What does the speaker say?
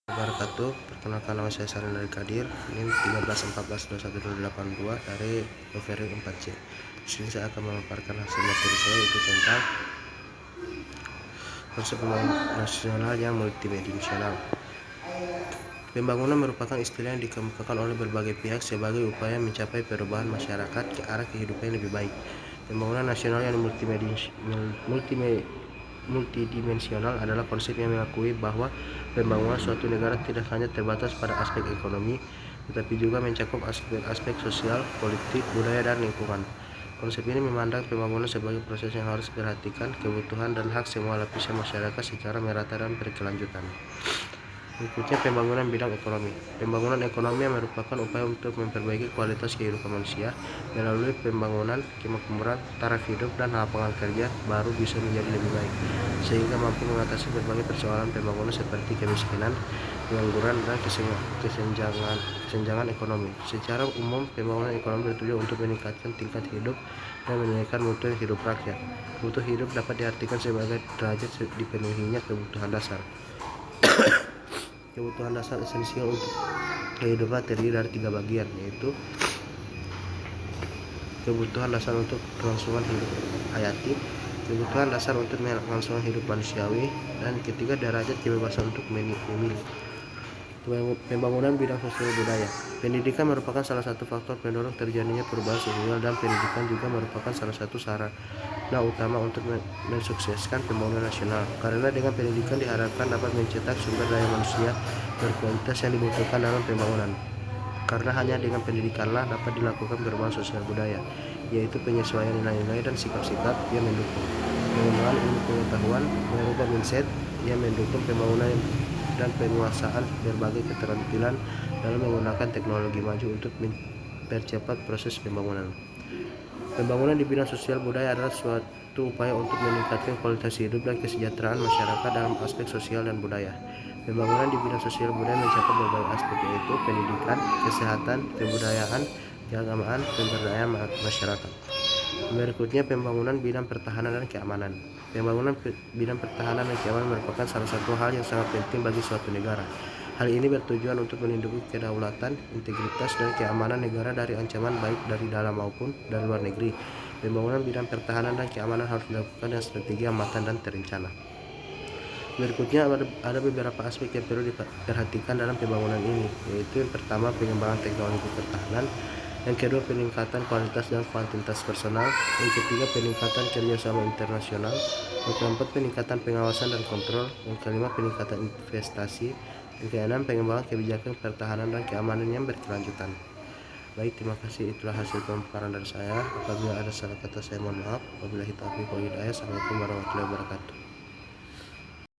Wabarakatuh. Perkenalkan, nama saya Sarin dari Kadir. NIM 13142182 dari Novering 4C. Di sini saya akan memaparkan hasil materi saya, yaitu tentang konsep pembangunan nasional yang multidimensional. Pembangunan merupakan istilah yang dikemukakan oleh berbagai pihak sebagai upaya mencapai perubahan masyarakat ke arah kehidupan yang lebih baik. Pembangunan nasional yang multidimensional adalah konsep yang mengakui bahwa pembangunan suatu negara tidak hanya terbatas pada aspek ekonomi, tetapi juga mencakup aspek sosial, politik, budaya, dan lingkungan. Konsep ini memandang pembangunan sebagai proses yang harus memperhatikan kebutuhan dan hak semua lapisan masyarakat secara merata dan berkelanjutan. Berikutnya, pembangunan bidang ekonomi. Pembangunan ekonomi merupakan upaya untuk memperbaiki kualitas kehidupan manusia melalui pembangunan kemakmuran, taraf hidup, dan lapangan kerja baru bisa menjadi lebih baik, sehingga mampu mengatasi berbagai persoalan pembangunan seperti kemiskinan, pengangguran, dan kesenjangan ekonomi. Secara umum, pembangunan ekonomi bertujuan untuk meningkatkan tingkat hidup dan meningkatkan mutu hidup rakyat. Mutu hidup dapat diartikan sebagai derajat dipenuhinya kebutuhan dasar. Kebutuhan dasar esensial untuk kehidupan terdiri dari 3 bagian, yaitu kebutuhan dasar untuk kelangsungan hidup hayati, kebutuhan dasar untuk kelangsungan hidup manusiawi, dan ketiga, derajat kebebasan untuk memilih. Pembangunan bidang sosial budaya. Pendidikan merupakan salah satu faktor pendorong terjadinya perubahan sosial, dan pendidikan juga merupakan salah satu sarana utama untuk mensukseskan pembangunan nasional, karena dengan pendidikan diharapkan dapat mencetak sumber daya manusia berkualitas yang dibutuhkan dalam pembangunan. Karena hanya dengan pendidikanlah dapat dilakukan perubahan sosial budaya, yaitu penyesuaian nilai-nilai dan sikap-sikap yang mendukung pengembangan ilmu pengetahuan, merubah mindset yang mendukung pembangunan dan penguasaan berbagai keterampilan dalam menggunakan teknologi maju untuk mempercepat proses pembangunan. Pembangunan di bidang sosial budaya adalah suatu upaya untuk meningkatkan kualitas hidup dan kesejahteraan masyarakat dalam aspek sosial dan budaya. Pembangunan di bidang sosial budaya mencakup berbagai aspek, yaitu pendidikan, kesehatan, kebudayaan, keagamaan, pemberdayaan masyarakat. Berikutnya, pembangunan bidang pertahanan dan keamanan. Pembangunan bidang pertahanan dan keamanan merupakan salah satu hal yang sangat penting bagi suatu negara. Hal ini bertujuan untuk melindungi kedaulatan, integritas, dan keamanan negara dari ancaman baik dari dalam maupun dari luar negeri. Pembangunan bidang pertahanan dan keamanan harus dilakukan dengan strategi yang matang dan terencana. Berikutnya, ada beberapa aspek yang perlu diperhatikan dalam pembangunan ini, yaitu yang pertama, pengembangan teknologi pertahanan, yang kedua, peningkatan kualitas dan kuantitas personal, yang ketiga, peningkatan kerjasama internasional, yang keempat, peningkatan pengawasan dan kontrol, yang kelima, peningkatan investasi, yang keenam, pengembangan kebijakan pertahanan dan keamanan yang berkelanjutan. Baik, terima kasih. Itulah hasil pemaparan dari saya. Apabila ada salah kata, saya mohon maaf. Wabillahi taufiq wal hidayah. Assalamualaikum warahmatullahi wabarakatuh.